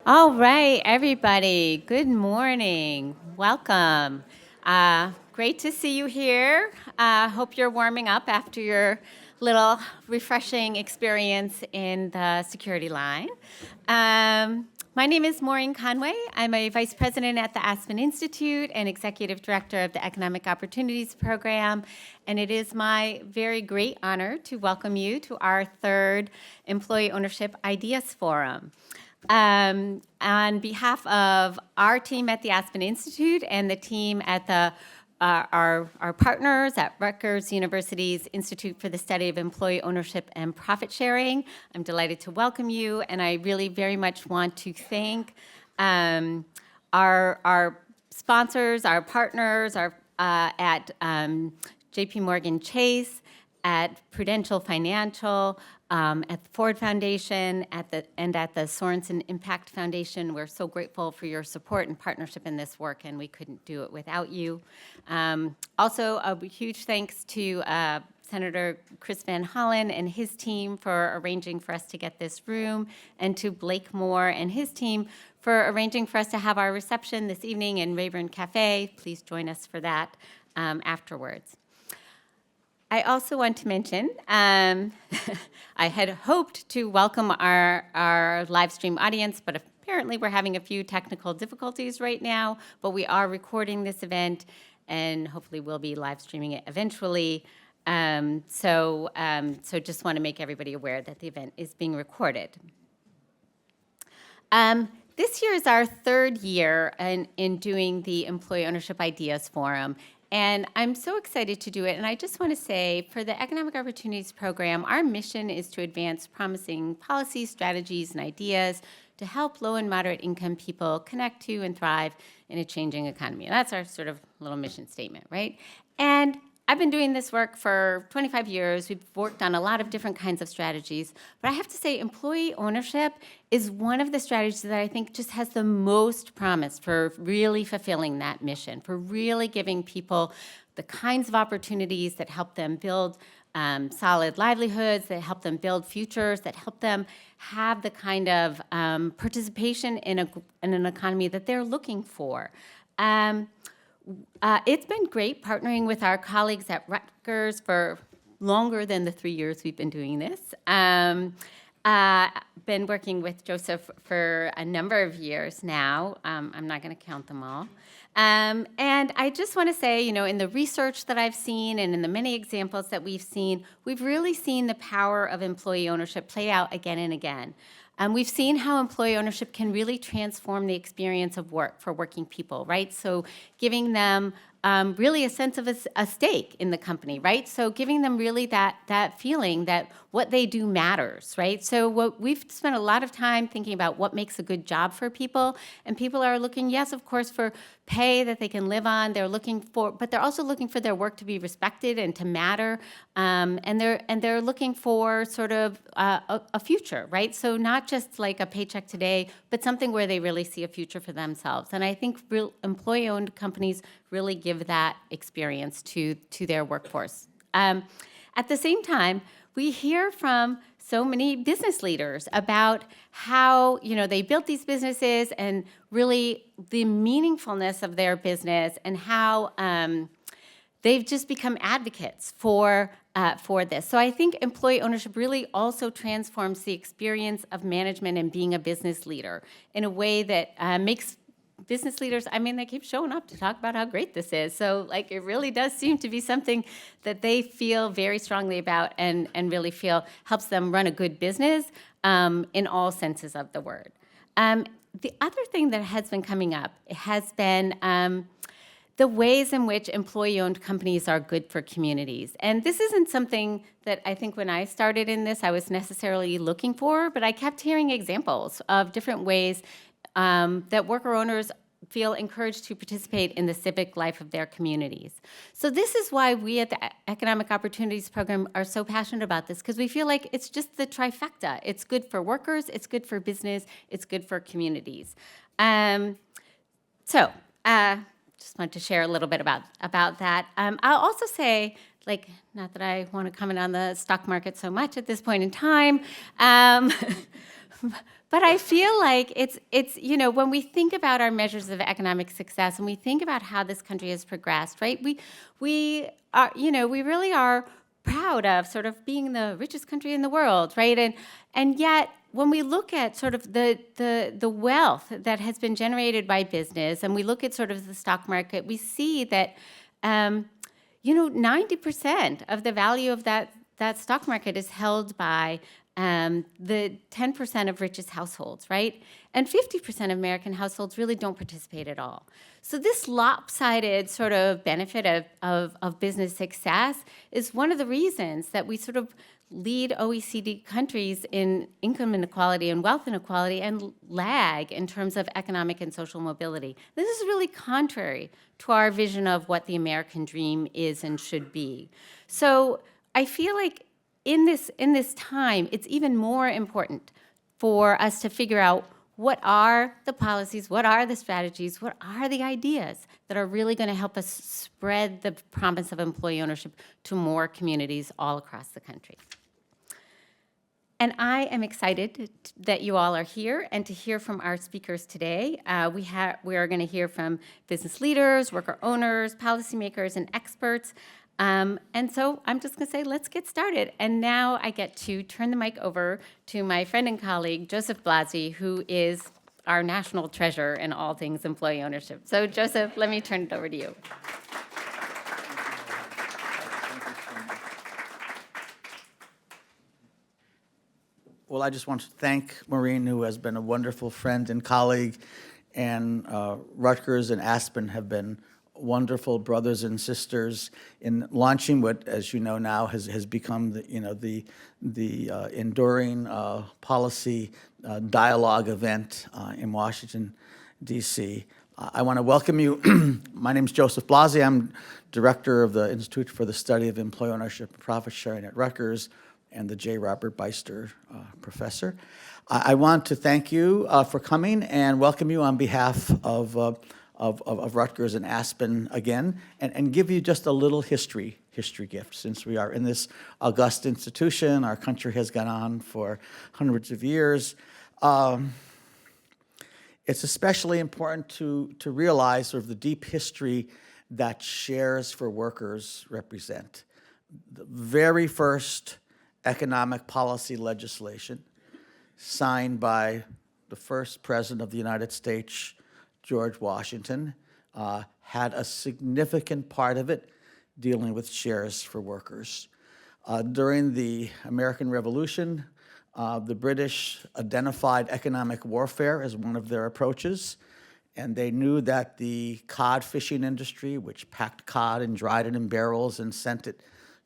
All right, everybody. Good morning. Welcome. Great to see you here. Hope you're warming up after your little refreshing experience in the security line. My name is Maureen Conway. I'm a vice president at the Aspen Institute and executive director of the Economic Opportunities Program. And it is my very great honor to welcome you to our third Employee Ownership Ideas Forum. On behalf of our team at the Aspen Institute and the team at our partners at Rutgers University's Institute for the Study of Employee Ownership and Profit Sharing, I'm delighted to welcome you, and I really very much want to thank our sponsors, our partners, at JP Morgan Chase, at Prudential Financial, at the Ford Foundation, and at the Sorensen Impact Foundation. We're so grateful for your support and partnership in this work, and we couldn't do it without you. Also, a huge thanks to Senator Chris Van Hollen and his team for arranging for us to get this room, and to Blake Moore and his team for arranging for us to have our reception this evening in Rayburn Cafe. Please join us for that afterwards. I also want to mention, I had hoped to welcome our live stream audience, but apparently we're having a few technical difficulties right now, but we are recording this event, and hopefully we'll be live streaming it eventually. So just want to make everybody aware that the event is being recorded. This year is our third year in doing the Employee Ownership Ideas Forum, and I'm so excited to do it. And I just want to say, for the Economic Opportunities Program, our mission is to advance promising policies, strategies, and ideas to help low and moderate income people connect to and thrive in a changing economy. And that's our sort of little mission statement, right? And I've been doing this work for 25 years. We've worked on a lot of different kinds of strategies. But I have to say, employee ownership is one of the strategies that I think just has the most promise for really fulfilling that mission, for really giving people the kinds of opportunities that help them build solid livelihoods, that help them build futures, that help them have the kind of participation in an economy that they're looking for. It's been great partnering with our colleagues at Rutgers for longer than the 3 years we've been doing this. Been working with Joseph for a number of years now. I'm not going to count them all. And I just want to say, in the research that I've seen and in the many examples that we've seen, we've really seen the power of employee ownership play out again and again. We've seen how employee ownership can really transform the experience of work for working people, right? So giving them really a sense of a stake in the company, right? So giving them really that feeling that what they do matters, right? So we've spent a lot of time thinking about what makes a good job for people, and people are looking, yes, of course, for pay that they can live on. But they're also looking for their work to be respected and to matter, and they're looking for sort of a future, right? So not just like a paycheck today, but something where they really see a future for themselves. And I think real employee-owned companies really give that experience to their workforce. At the same time, we hear from so many business leaders about how they built these businesses and really the meaningfulness of their business, and how they've just become advocates for this. So I think employee ownership really also transforms the experience of management and being a business leader in a way that makes business leaders, they keep showing up to talk about how great this is. So it really does seem to be something that they feel very strongly about, and really feel helps them run a good business in all senses of the word. The other thing that has been coming up has been the ways in which employee-owned companies are good for communities. And this isn't something that I think when I started in this I was necessarily looking for, but I kept hearing examples of different ways that worker owners feel encouraged to participate in the civic life of their communities. So this is why we at the Economic Opportunities Program are so passionate about this, because we feel like it's just the trifecta. It's good for workers, it's good for business, it's good for communities. Just wanted to share a little bit about that. I'll also say, not that I want to comment on the stock market so much at this point in time, But I feel like it's when we think about our measures of economic success and we think about how this country has progressed, right? We are we really are proud of sort of being the richest country in the world, right? And yet when we look at sort of the wealth that has been generated by business and we look at sort of the stock market, we see that 90% of the value of that stock market is held by the 10% of richest households, right? And 50% of American households really don't participate at all. So this lopsided sort of benefit of business success is one of the reasons that we sort of lead OECD countries in income inequality and wealth inequality and lag in terms of economic and social mobility. This is really contrary to our vision of what the American dream is and should be. So I feel like in this time, it's even more important for us to figure out what are the policies, what are the strategies, what are the ideas that are really going to help us spread the promise of employee ownership to more communities all across the country. And I am excited that you all are here and to hear from our speakers today. We are going to hear from business leaders, worker owners, policymakers, and experts. And so I'm just going to say, let's get started. And now I get to turn the mic over to my friend and colleague, Joseph Blasi, who is our national treasure in all things employee ownership. So Joseph, let me turn it over to you. Well, I just want to thank Maureen, who has been a wonderful friend and colleague, and Rutgers and Aspen have been wonderful brothers and sisters in launching what, as you know now, has become the enduring policy dialogue event in Washington, D.C. I want to welcome you. My name is Joseph Blasi. I'm director of the Institute for the Study of Employee Ownership and Profit Sharing at Rutgers, and the J. Robert Beister professor. I want to thank you for coming and welcome you on behalf of Rutgers and Aspen again, and give you just a little history gift. Since we are in this august institution, our country has gone on for hundreds of years. It's especially important to realize sort of the deep history that shares for workers represent. The very first economic policy legislation signed by the first president of the United States, George Washington, had a significant part of it dealing with shares for workers. During the American Revolution, the British identified economic warfare as one of their approaches, and they knew that the cod fishing industry, which packed cod and dried it in barrels and sent it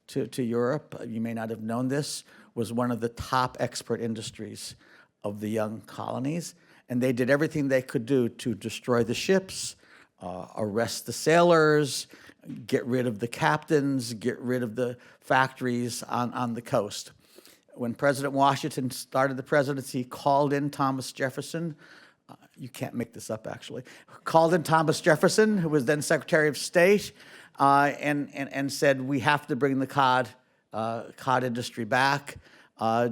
to Europe, you may not have known this, was one of the top export industries of the young colonies. And they did everything they could do to destroy the ships, arrest the sailors, get rid of the captains, get rid of the factories on the coast. When President Washington started the presidency, he called in Thomas Jefferson. You can't make this up, actually. Called in Thomas Jefferson, who was then Secretary of State, and said, we have to bring the cod industry back.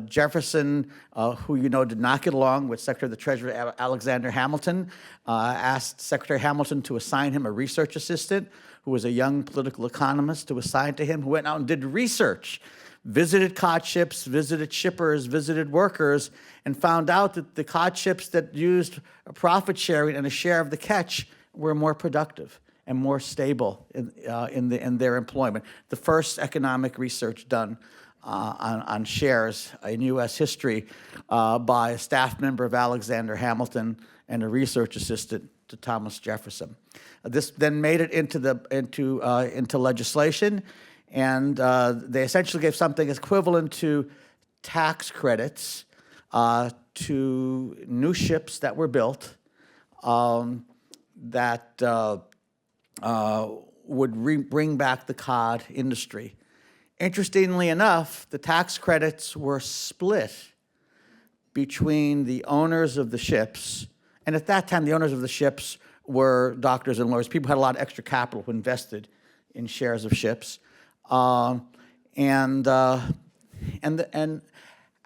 Jefferson, who you know did not get along with Secretary of the Treasury Alexander Hamilton, asked Secretary Hamilton to assign him a research assistant who was a young political economist to assign to him, who went out and did research, visited cod ships, visited shippers, visited workers, and found out that the cod ships that used profit sharing and a share of the catch were more productive and more stable in their employment. The first economic research done on shares in U.S. history by a staff member of Alexander Hamilton and a research assistant to Thomas Jefferson. This then made it into legislation, and they essentially gave something equivalent to tax credits to new ships that were built that would bring back the cod industry. Interestingly enough, the tax credits were split between the owners of the ships, and at that time the owners of the ships were doctors and lawyers. People had a lot of extra capital who invested in shares of ships, and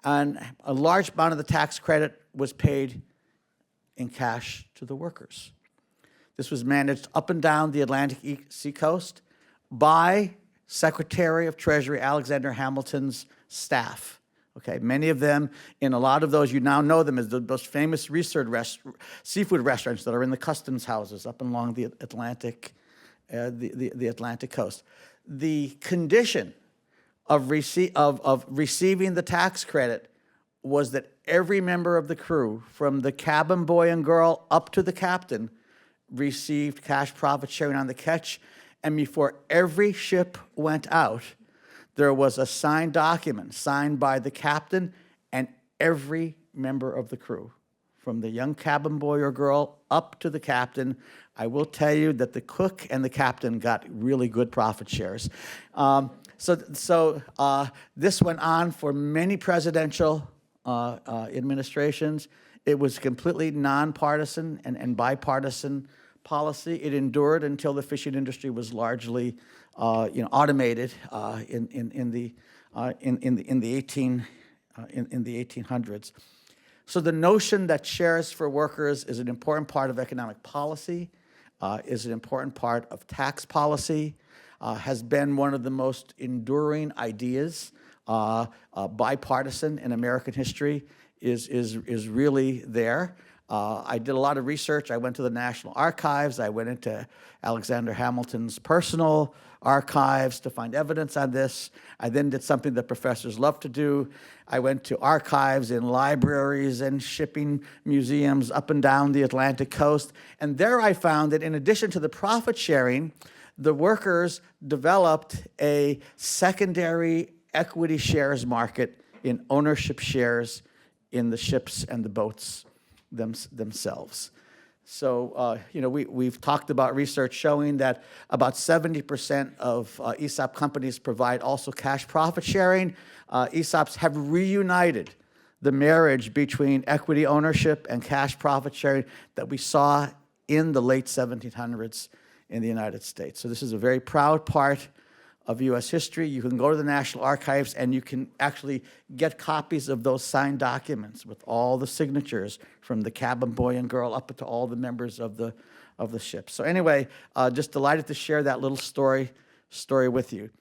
and a large amount of the tax credit was paid in cash to the workers. This was managed up and down the Atlantic seacoast by Secretary of Treasury Alexander Hamilton's staff. Okay, many of them, in a lot of those, you now know them as the most famous seafood restaurants that are in the customs houses up and along the Atlantic, the Atlantic coast. The condition of receiving the tax credit was that every member of the crew, from the cabin boy and girl up to the captain, received cash profit sharing on the catch, and before every ship went out, there was a signed document signed by the captain and every member of the crew, from the young cabin boy or girl up to the captain. I will tell you that the cook and the captain got really good profit shares. So this went on for many presidential administrations. It was completely nonpartisan and bipartisan policy. It endured until the fishing industry was largely, automated in the 1800s. So the notion that shares for workers is an important part of economic policy, is an important part of tax policy, has been one of the most enduring ideas, bipartisan in American history, is really there. I did a lot of research. I went to the National Archives. I went into Alexander Hamilton's personal archives to find evidence on this. I then did something that professors love to do. I went to archives in libraries and shipping museums up and down the Atlantic coast. And there I found that in addition to the profit sharing, the workers developed a secondary equity shares market in ownership shares in the ships and the boats themselves. So, we've talked about research showing that about 70% of ESOP companies provide also cash profit sharing. ESOPs have reunited the marriage between equity ownership and cash profit sharing that we saw in the late 1700s in the United States. So this is a very proud part of U.S. history. You can go to the National Archives and you can actually get copies of those signed documents with all the signatures from the cabin boy and girl up to all the members of the ship. So anyway, just delighted to share that little story with you.